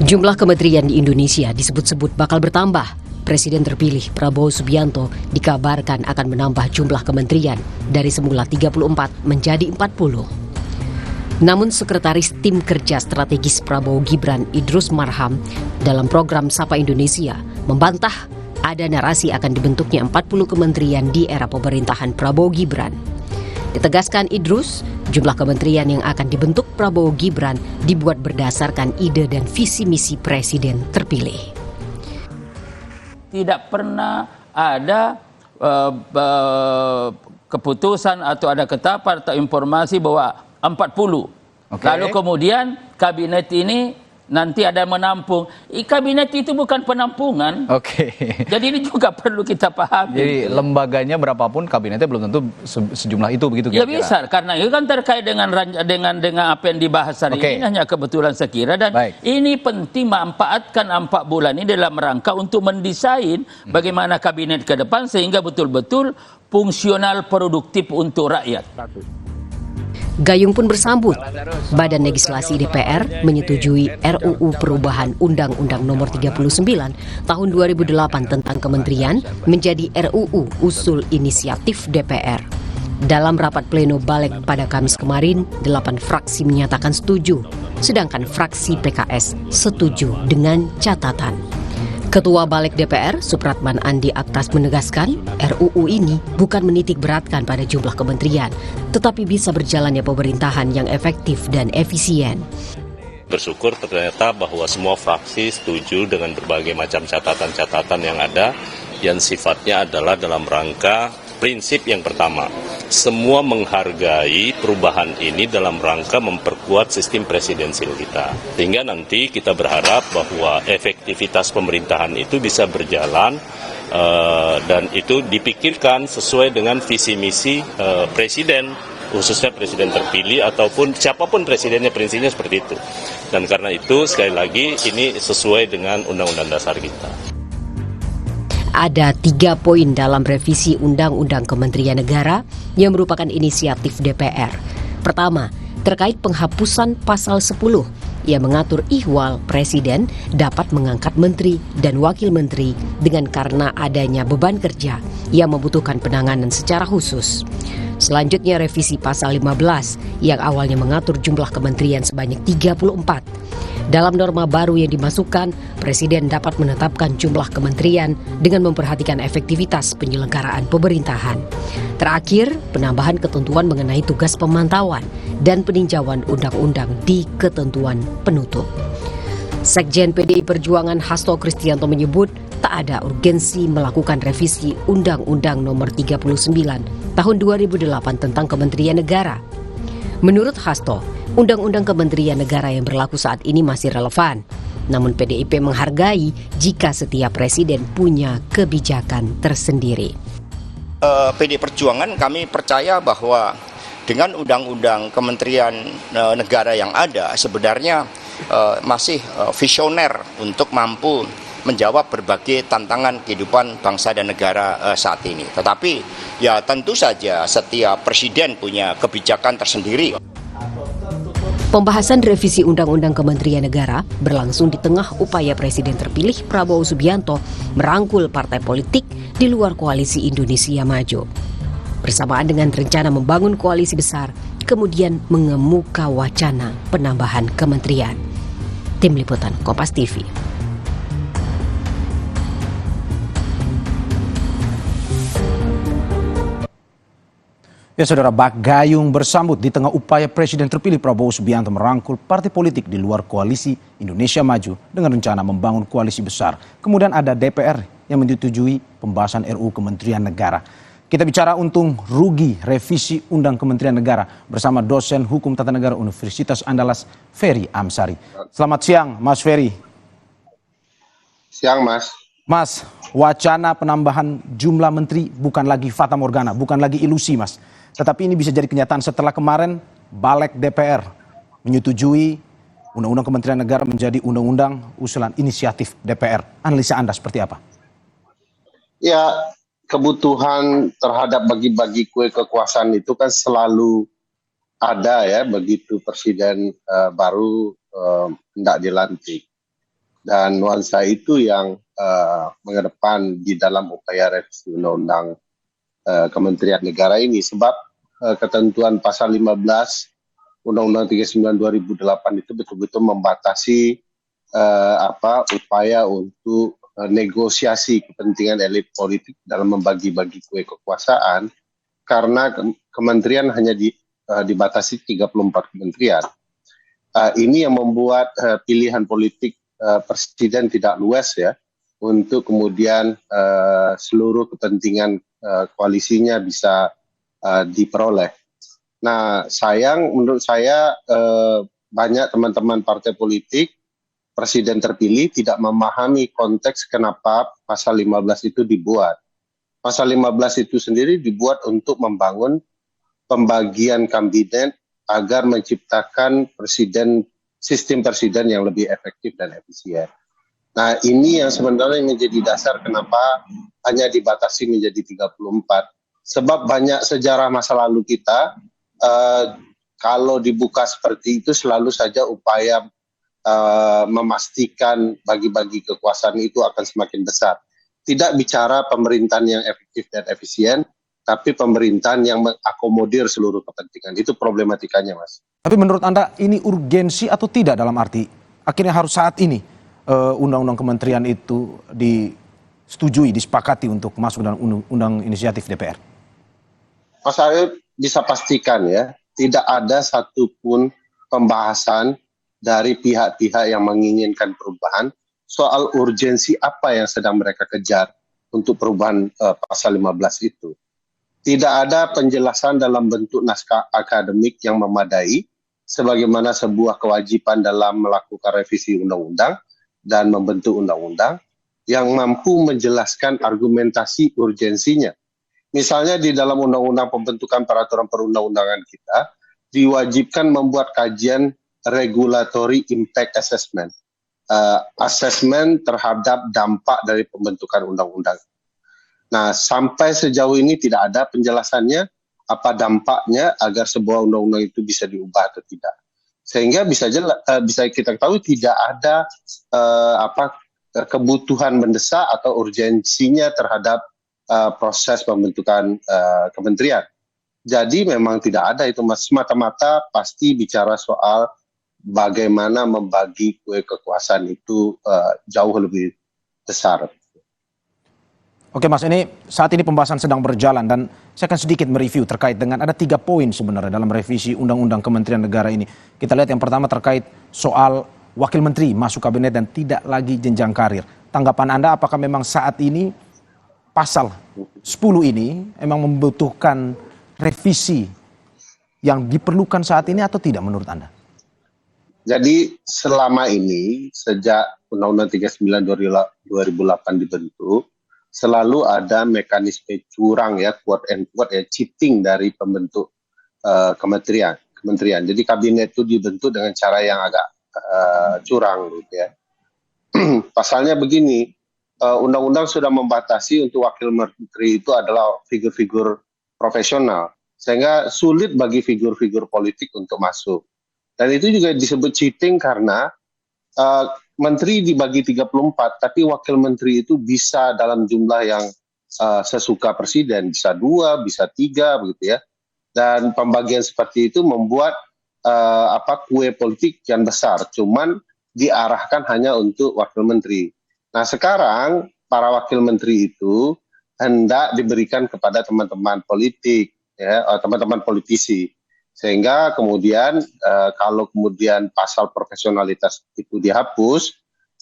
Jumlah kementerian di Indonesia disebut-sebut bakal bertambah. Presiden terpilih Prabowo Subianto dikabarkan akan menambah jumlah kementerian dari semula 34 menjadi 40. Namun Sekretaris Tim Kerja Strategis Prabowo Gibran Idrus Marham dalam program Sapa Indonesia membantah ada narasi akan dibentuknya 40 kementerian di era pemerintahan Prabowo Gibran. Ditegaskan Idrus, jumlah kementerian yang akan dibentuk Prabowo Gibran dibuat berdasarkan ide dan visi misi presiden terpilih. Tidak pernah ada keputusan atau ada ketetapan atau informasi bahwa 40. Lalu kemudian kabinet ini nanti ada menampung. Kabinet itu bukan penampungan. Jadi ini juga perlu kita pahami. Jadi lembaganya berapapun kabinetnya belum tentu sejumlah itu begitu kira-kira. Ya bisa, karena itu kan terkait dengan apa yang dibahas hari ini hanya kebetulan sekira dan ini penting memanfaatkan 4 bulan ini dalam rangka untuk mendesain bagaimana kabinet ke depan sehingga betul-betul fungsional produktif untuk rakyat. Gayung pun bersambut. Badan Legislasi DPR menyetujui RUU Perubahan Undang-Undang Nomor 39 Tahun 2008 tentang Kementerian menjadi RUU Usul Inisiatif DPR. Dalam rapat pleno Balik pada Kamis kemarin, 8 fraksi menyatakan setuju, sedangkan fraksi PKS setuju dengan catatan. Ketua Balik DPR, Supratman Andi Aktas menegaskan, RUU ini bukan menitik beratkan pada jumlah kementerian, tetapi bisa berjalannya pemerintahan yang efektif dan efisien. Bersyukur ternyata bahwa semua fraksi setuju dengan berbagai macam catatan-catatan yang ada, yang sifatnya adalah dalam rangka prinsip yang pertama, semua menghargai perubahan ini dalam rangka memperkuat sistem presidensil kita. Sehingga nanti kita berharap bahwa efektivitas pemerintahan itu bisa berjalan dan itu dipikirkan sesuai dengan visi misi presiden, khususnya presiden terpilih ataupun siapapun presidennya, prinsipnya seperti itu. Dan karena itu sekali lagi ini sesuai dengan Undang-Undang Dasar kita. Ada 3 poin dalam revisi Undang-Undang Kementerian Negara yang merupakan inisiatif DPR. Pertama, terkait penghapusan pasal 10 yang mengatur ihwal presiden dapat mengangkat menteri dan wakil menteri dengan karena adanya beban kerja yang membutuhkan penanganan secara khusus. Selanjutnya revisi pasal 15 yang awalnya mengatur jumlah kementerian sebanyak 34. Dalam norma baru yang dimasukkan, Presiden dapat menetapkan jumlah kementerian dengan memperhatikan efektivitas penyelenggaraan pemerintahan. Terakhir, penambahan ketentuan mengenai tugas pemantauan dan peninjauan undang-undang di ketentuan penutup. Sekjen PDI Perjuangan Hasto Kristianto menyebut tak ada urgensi melakukan revisi Undang-Undang Nomor 39 Tahun 2008 tentang Kementerian Negara. Menurut Hasto, Undang-Undang Kementerian Negara yang berlaku saat ini masih relevan. Namun PDIP menghargai jika setiap presiden punya kebijakan tersendiri. PDI Perjuangan kami percaya bahwa dengan Undang-Undang Kementerian Negara yang ada sebenarnya masih visioner untuk mampu menjawab berbagai tantangan kehidupan bangsa dan negara saat ini. Tetapi ya tentu saja setiap presiden punya kebijakan tersendiri. Pembahasan revisi Undang-Undang Kementerian Negara berlangsung di tengah upaya Presiden terpilih Prabowo Subianto merangkul partai politik di luar koalisi Indonesia Maju. Bersamaan dengan rencana membangun koalisi besar, kemudian mengemuka wacana penambahan kementerian. Tim Liputan Kompas TV. Ya saudara, bak gayung bersambut di tengah upaya Presiden terpilih Prabowo Subianto merangkul partai politik di luar koalisi Indonesia Maju dengan rencana membangun koalisi besar. Kemudian ada DPR yang menyetujui pembahasan RUU Kementerian Negara. Kita bicara untung rugi revisi Undang Kementerian Negara bersama dosen Hukum Tata Negara Universitas Andalas, Ferry Amsari. Selamat siang, Mas Ferry. Siang, Mas. Mas, wacana penambahan jumlah menteri bukan lagi fata morgana, bukan lagi ilusi, Mas. Tetapi ini bisa jadi kenyataan setelah kemarin Balik DPR menyetujui Undang-Undang Kementerian Negara menjadi undang-undang usulan inisiatif DPR. Analisa Anda seperti apa? Ya, kebutuhan terhadap bagi-bagi kue kekuasaan itu kan selalu ada ya begitu presiden baru hendak dilantik. Dan nuansa itu yang mengedepan di dalam upaya revisi undang-undang Kementerian Negara ini, sebab ketentuan pasal 15 Undang-Undang 39 2008 itu betul-betul membatasi upaya untuk negosiasi kepentingan elit politik dalam membagi-bagi kue kekuasaan, karena kementerian hanya dibatasi 34 kementerian. Ini yang membuat pilihan politik presiden tidak luas ya, untuk kemudian seluruh kepentingan koalisinya bisa diperoleh. Nah, menurut saya banyak teman-teman partai politik, presiden terpilih tidak memahami konteks kenapa pasal 15 itu dibuat. Pasal 15 itu sendiri dibuat untuk membangun pembagian kabinet agar menciptakan sistem presiden yang lebih efektif dan efisien. Nah, ini yang sebenarnya menjadi dasar kenapa hanya dibatasi menjadi 34. Sebab banyak sejarah masa lalu kita, kalau dibuka seperti itu selalu saja upaya memastikan bagi-bagi kekuasaan itu akan semakin besar. Tidak bicara pemerintahan yang efektif dan efisien, tapi pemerintahan yang mengakomodir seluruh kepentingan. Itu problematikanya, Mas. Tapi menurut Anda ini urgensi atau tidak, dalam arti akhirnya harus saat ini undang-undang kementerian itu disetujui, disepakati untuk masuk dalam undang inisiatif DPR? Mas Arief bisa pastikan ya, tidak ada satupun pembahasan dari pihak-pihak yang menginginkan perubahan soal urgensi apa yang sedang mereka kejar untuk perubahan pasal 15 itu. Tidak ada penjelasan dalam bentuk naskah akademik yang memadai sebagaimana sebuah kewajiban dalam melakukan revisi undang-undang dan membentuk undang-undang yang mampu menjelaskan argumentasi urgensinya. Misalnya di dalam undang-undang pembentukan peraturan perundang-undangan kita diwajibkan membuat kajian regulatory impact assessment, assessment terhadap dampak dari pembentukan undang-undang. Nah, sampai sejauh ini tidak ada penjelasannya apa dampaknya agar sebuah undang-undang itu bisa diubah atau tidak. Sehingga bisa kita tahu tidak ada kebutuhan mendesak atau urgensinya terhadap proses pembentukan kementerian. Jadi memang tidak ada itu, Mas. Semata-mata pasti bicara soal bagaimana membagi kue kekuasaan itu jauh lebih besar. Oke, Mas, ini saat ini pembahasan sedang berjalan dan saya akan sedikit mereview terkait dengan ada 3 poin sebenarnya dalam revisi Undang-Undang Kementerian Negara ini. Kita lihat yang pertama terkait soal wakil menteri masuk kabinet dan tidak lagi jenjang karir. Tanggapan Anda, apakah memang saat ini pasal 10 ini memang membutuhkan revisi yang diperlukan saat ini atau tidak menurut Anda? Jadi selama ini sejak Undang-Undang 39 2008 dibentuk, selalu ada mekanisme curang ya, quote and quote ya, cheating dari pembentuk kementerian. Jadi kabinet itu dibentuk dengan cara yang agak curang gitu ya. Pasalnya begini, undang-undang sudah membatasi untuk wakil menteri itu adalah figur-figur profesional, sehingga sulit bagi figur-figur politik untuk masuk. Dan itu juga disebut cheating karena menteri dibagi 34, tapi wakil menteri itu bisa dalam jumlah yang sesuka presiden, bisa 2, bisa 3 begitu ya. Dan pembagian seperti itu membuat kue politik yang besar, cuman diarahkan hanya untuk wakil menteri. Nah, sekarang para wakil menteri itu hendak diberikan kepada teman-teman politik, ya, teman-teman politisi. Sehingga kemudian kalau kemudian pasal profesionalitas itu dihapus,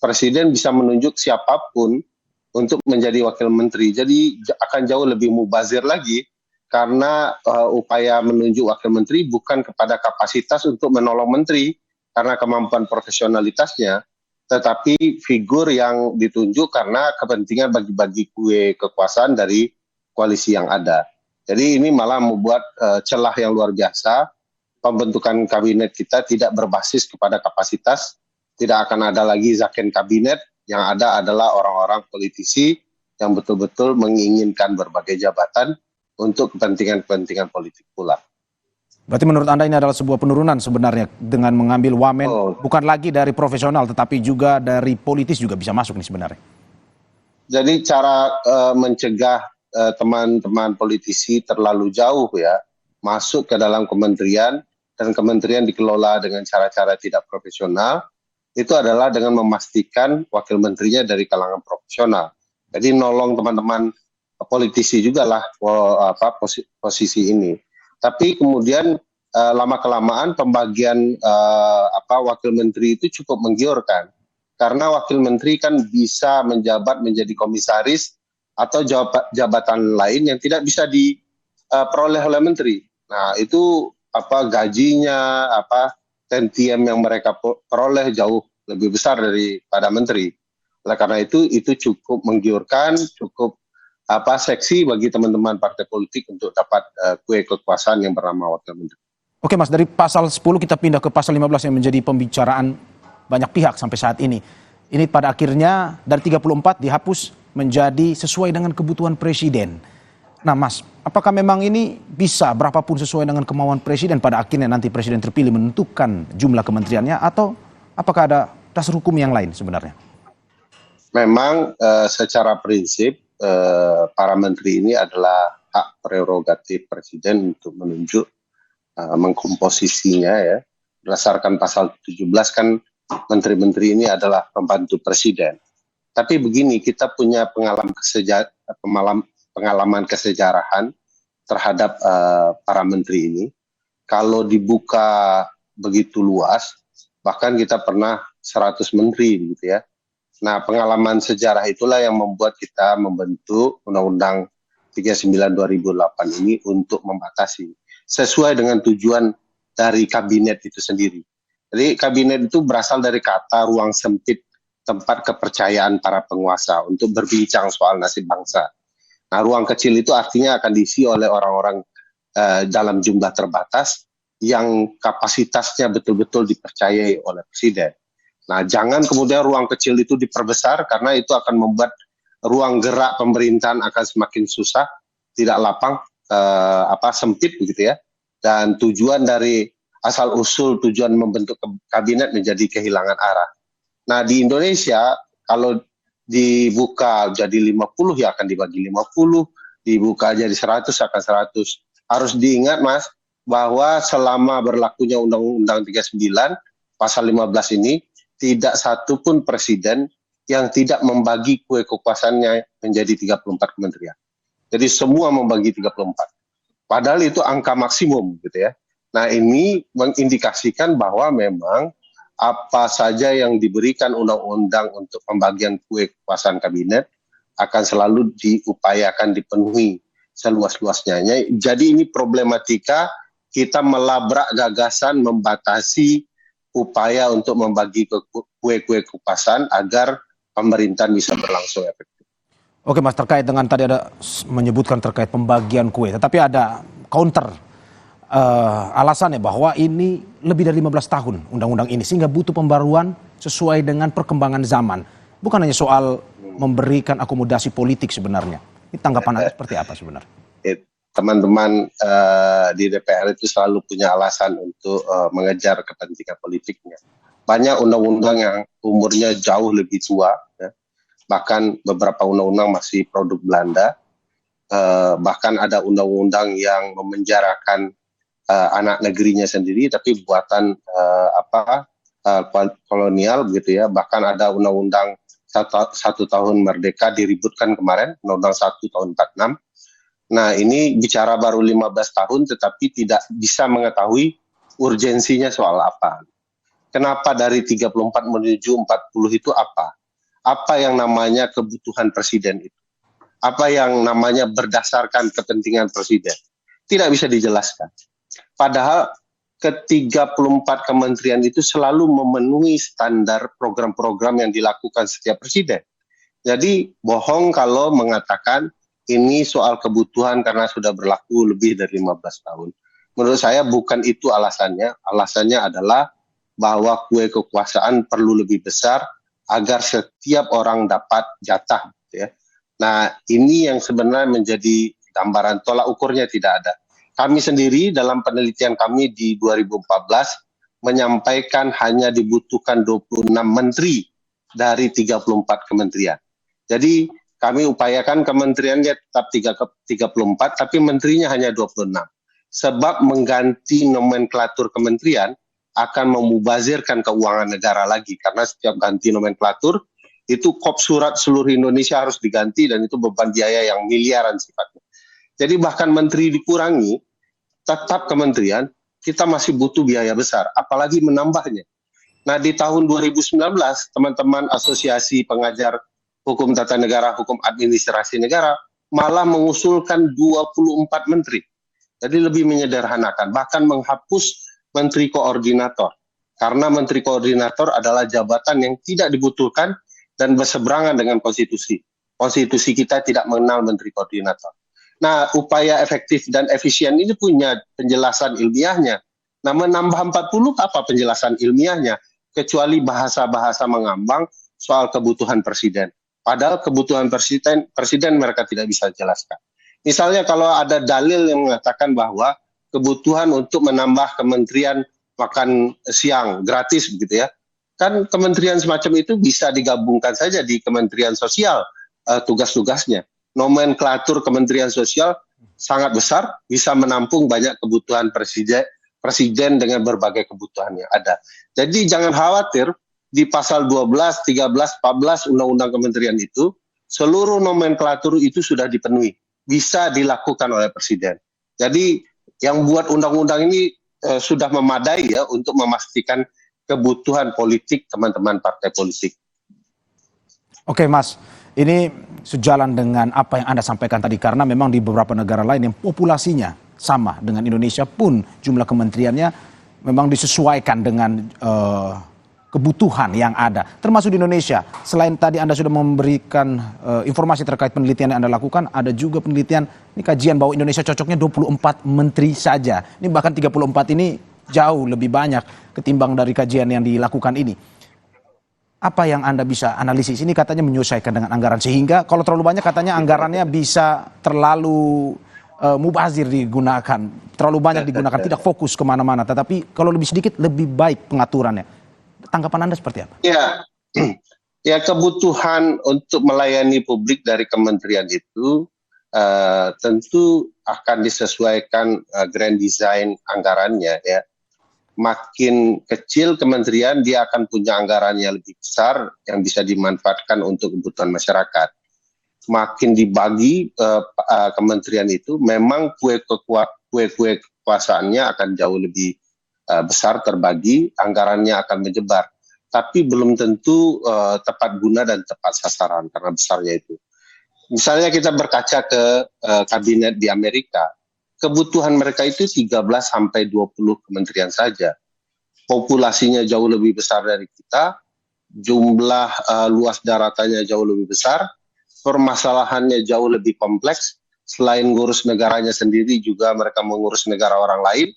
presiden bisa menunjuk siapapun untuk menjadi wakil menteri. Jadi akan jauh lebih mubazir lagi karena upaya menunjuk wakil menteri bukan kepada kapasitas untuk menolong menteri karena kemampuan profesionalitasnya, tetapi figur yang ditunjuk karena kepentingan bagi-bagi kue kekuasaan dari koalisi yang ada. Jadi ini malah membuat celah yang luar biasa. Pembentukan kabinet kita tidak berbasis kepada kapasitas, tidak akan ada lagi zaken kabinet, yang ada adalah orang-orang politisi yang betul-betul menginginkan berbagai jabatan untuk kepentingan-kepentingan politik pula. Berarti menurut Anda ini adalah sebuah penurunan sebenarnya dengan mengambil wamen bukan lagi dari profesional tetapi juga dari politis juga bisa masuk nih sebenarnya. Jadi cara mencegah teman-teman politisi terlalu jauh ya masuk ke dalam kementerian dan kementerian dikelola dengan cara-cara tidak profesional itu adalah dengan memastikan wakil menterinya dari kalangan profesional. Jadi nolong teman-teman politisi juga lah posisi ini. Tapi kemudian lama-kelamaan pembagian wakil menteri itu cukup menggiurkan. Karena wakil menteri kan bisa menjabat menjadi komisaris atau jabatan lain yang tidak bisa diperoleh oleh menteri. Nah itu gajinya, tentiam yang mereka peroleh jauh lebih besar daripada menteri. Oleh karena itu cukup menggiurkan, cukup seksi bagi teman-teman partai politik untuk dapat kue kekuasaan yang bernama wakil menteri. Oke Mas, dari pasal 10 kita pindah ke pasal 15 yang menjadi pembicaraan banyak pihak sampai saat ini. Ini pada akhirnya dari 34 dihapus menjadi sesuai dengan kebutuhan presiden. Nah Mas, apakah memang ini bisa berapapun sesuai dengan kemauan presiden pada akhirnya nanti presiden terpilih menentukan jumlah kementeriannya atau apakah ada dasar hukum yang lain sebenarnya? Memang secara prinsip para menteri ini adalah hak prerogatif presiden untuk menunjuk mengkomposisinya ya. Berdasarkan pasal 17 kan menteri-menteri ini adalah pembantu presiden. Tapi begini, kita punya pengalaman kesejarahan terhadap para menteri ini. Kalau dibuka begitu luas, bahkan kita pernah 100 menteri gitu ya. Nah, pengalaman sejarah itulah yang membuat kita membentuk Undang-Undang 39 2008 ini untuk membatasi sesuai dengan tujuan dari kabinet itu sendiri. Jadi kabinet itu berasal dari kata ruang sempit tempat kepercayaan para penguasa untuk berbincang soal nasib bangsa. Nah, ruang kecil itu artinya akan diisi oleh orang-orang dalam jumlah terbatas yang kapasitasnya betul-betul dipercayai oleh presiden. Nah, jangan kemudian ruang kecil itu diperbesar karena itu akan membuat ruang gerak pemerintahan akan semakin susah, tidak lapang, sempit begitu ya. Dan tujuan dari asal-usul tujuan membentuk kabinet menjadi kehilangan arah. Nah, di Indonesia kalau dibuka jadi 50 ya akan dibagi 50, dibuka jadi 100 akan 100. Harus diingat Mas, bahwa selama berlakunya Undang-Undang 39 pasal 15 ini tidak satu pun presiden yang tidak membagi kue kekuasaannya menjadi 34 kementerian. Jadi semua membagi 34. Padahal itu angka maksimum gitu ya. Nah, ini mengindikasikan bahwa memang apa saja yang diberikan undang-undang untuk pembagian kue kekuasaan kabinet akan selalu diupayakan dipenuhi seluas-luasnya. Jadi ini problematika kita melabrak gagasan membatasi upaya untuk membagi kue-kue kekuasaan agar pemerintahan bisa berlangsung efektif. Oke Mas, terkait dengan tadi ada menyebutkan terkait pembagian kue, tetapi ada counter alasannya bahwa ini lebih dari 15 tahun undang-undang ini sehingga butuh pembaruan sesuai dengan perkembangan zaman. Bukan hanya soal memberikan akomodasi politik sebenarnya. Ini tanggapan Anda seperti apa sebenarnya? Teman-teman di DPR itu selalu punya alasan untuk mengejar kepentingan politiknya. Banyak undang-undang yang umurnya jauh lebih tua, ya. Bahkan beberapa undang-undang masih produk Belanda. Bahkan ada undang-undang yang memenjarakan anak negerinya sendiri, tapi buatan kolonial begitu ya. Bahkan ada undang-undang 1 tahun merdeka diributkan kemarin, undang-undang 1 tahun 46. Nah, ini bicara baru 15 tahun tetapi tidak bisa mengetahui urgensinya soal apa. Kenapa dari 34 menuju 40 itu apa? Apa yang namanya kebutuhan presiden itu? Apa yang namanya berdasarkan kepentingan presiden? Tidak bisa dijelaskan. Padahal ke-34 kementerian itu selalu memenuhi standar program-program yang dilakukan setiap presiden. Jadi bohong kalau mengatakan ini soal kebutuhan karena sudah berlaku lebih dari 15 tahun. Menurut saya bukan itu alasannya. Alasannya adalah bahwa kue kekuasaan perlu lebih besar agar setiap orang dapat jatah. Ya. Nah, ini yang sebenarnya menjadi gambaran tolak ukurnya tidak ada. kami sendiri dalam penelitian kami di 2014 menyampaikan hanya dibutuhkan 26 menteri dari 34 kementerian. Jadi kami upayakan kementeriannya tetap 34, tapi menterinya hanya 26. Sebab mengganti nomenklatur kementerian akan memubazirkan keuangan negara lagi, karena setiap ganti nomenklatur itu kop surat seluruh Indonesia harus diganti dan itu beban biaya yang miliaran sifatnya. Jadi bahkan menteri dikurangi, tetap kementerian, kita masih butuh biaya besar, apalagi menambahnya. Nah di tahun 2019, teman-teman Asosiasi Pengajar Hukum Tata Negara, Hukum Administrasi Negara, malah mengusulkan 24 menteri. Jadi lebih menyederhanakan, bahkan menghapus menteri koordinator. Karena menteri koordinator adalah jabatan yang tidak dibutuhkan dan berseberangan dengan konstitusi. Konstitusi kita tidak mengenal menteri koordinator. Nah, upaya efektif dan efisien ini punya penjelasan ilmiahnya. Nah, menambah 40 apa penjelasan ilmiahnya? Kecuali bahasa-bahasa mengambang soal kebutuhan presiden. Padahal kebutuhan presiden mereka tidak bisa jelaskan. Misalnya kalau ada dalil yang mengatakan bahwa kebutuhan untuk menambah kementerian makan siang gratis begitu ya. Kan kementerian semacam itu bisa digabungkan saja di Kementerian Sosial tugas-tugasnya. Nomenklatur Kementerian Sosial sangat besar, bisa menampung banyak kebutuhan presiden dengan berbagai kebutuhan yang ada. Jadi jangan khawatir, di pasal 12, 13, 14 Undang-Undang Kementerian itu, seluruh nomenklatur itu sudah dipenuhi. Bisa dilakukan oleh presiden. Jadi yang buat undang-undang ini sudah memadai ya untuk memastikan kebutuhan politik teman-teman partai politik. Oke Mas, ini sejalan dengan apa yang Anda sampaikan tadi, karena memang di beberapa negara lain yang populasinya sama dengan Indonesia pun jumlah kementeriannya memang disesuaikan dengan kebutuhan yang ada, termasuk di Indonesia. Selain tadi Anda sudah memberikan informasi terkait penelitian yang Anda lakukan, ada juga penelitian, ini kajian bahwa Indonesia cocoknya 24 menteri saja. Ini bahkan 34 ini jauh lebih banyak ketimbang dari kajian yang dilakukan ini. Apa yang Anda bisa analisis? Ini katanya menyesuaikan dengan anggaran, sehingga kalau terlalu banyak katanya anggarannya bisa terlalu mubazir digunakan, terlalu banyak digunakan, tidak fokus kemana-mana. Tetapi kalau lebih sedikit, lebih baik pengaturannya. Tanggapan Anda seperti apa? Ya kebutuhan untuk melayani publik dari kementerian itu tentu akan disesuaikan grand design anggarannya ya. Makin kecil kementerian, dia akan punya anggaran yang lebih besar yang bisa dimanfaatkan untuk kebutuhan masyarakat. Makin dibagi kementerian itu, memang kue kekuasaannya akan jauh lebih besar terbagi, anggarannya akan menyebar. Tapi belum tentu tepat guna dan tepat sasaran karena besarnya itu. Misalnya kita berkaca ke kabinet di Amerika, kebutuhan mereka itu 13-20 kementerian saja. Populasinya jauh lebih besar dari kita, jumlah luas daratannya jauh lebih besar, permasalahannya jauh lebih kompleks, selain ngurus negaranya sendiri juga mereka mengurus negara orang lain.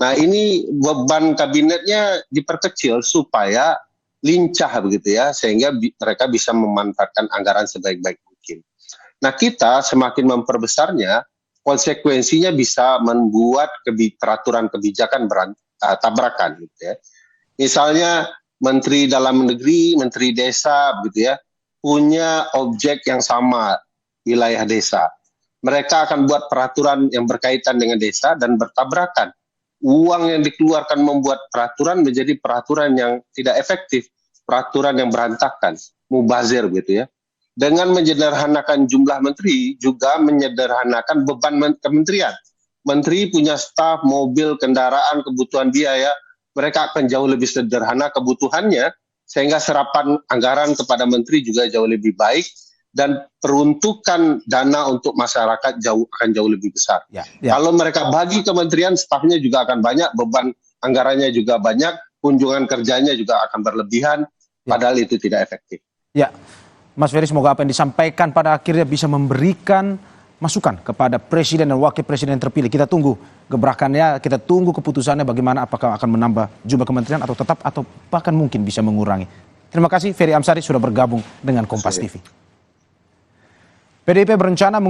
Nah ini beban kabinetnya diperkecil supaya lincah begitu ya, sehingga mereka bisa memanfaatkan anggaran sebaik-baik mungkin. Nah kita semakin memperbesarnya, konsekuensinya bisa membuat peraturan kebijakan tabrakan gitu ya. Misalnya Menteri Dalam Negeri, Menteri Desa begitu ya, punya objek yang sama, wilayah desa. Mereka akan buat peraturan yang berkaitan dengan desa dan bertabrakan. Uang yang dikeluarkan membuat peraturan menjadi peraturan yang tidak efektif, peraturan yang berantakan, mubazir gitu ya. Dengan menyederhanakan jumlah menteri, juga menyederhanakan beban kementerian. Menteri punya staf, mobil, kendaraan, kebutuhan biaya, mereka akan jauh lebih sederhana kebutuhannya, sehingga serapan anggaran kepada menteri juga jauh lebih baik, dan peruntukan dana untuk masyarakat akan jauh lebih besar. Kalau mereka bagi kementerian, stafnya juga akan banyak, beban anggarannya juga banyak, kunjungan kerjanya juga akan berlebihan, padahal itu tidak efektif. Ya, Mas Ferry, semoga apa yang disampaikan pada akhirnya bisa memberikan masukan kepada Presiden dan Wakil Presiden terpilih. Kita tunggu gebrakannya, kita tunggu keputusannya bagaimana, apakah akan menambah jumlah kementerian atau tetap, atau bahkan mungkin bisa mengurangi. Terima kasih Ferry Amsari sudah bergabung dengan Kompas TV. PDIP berencana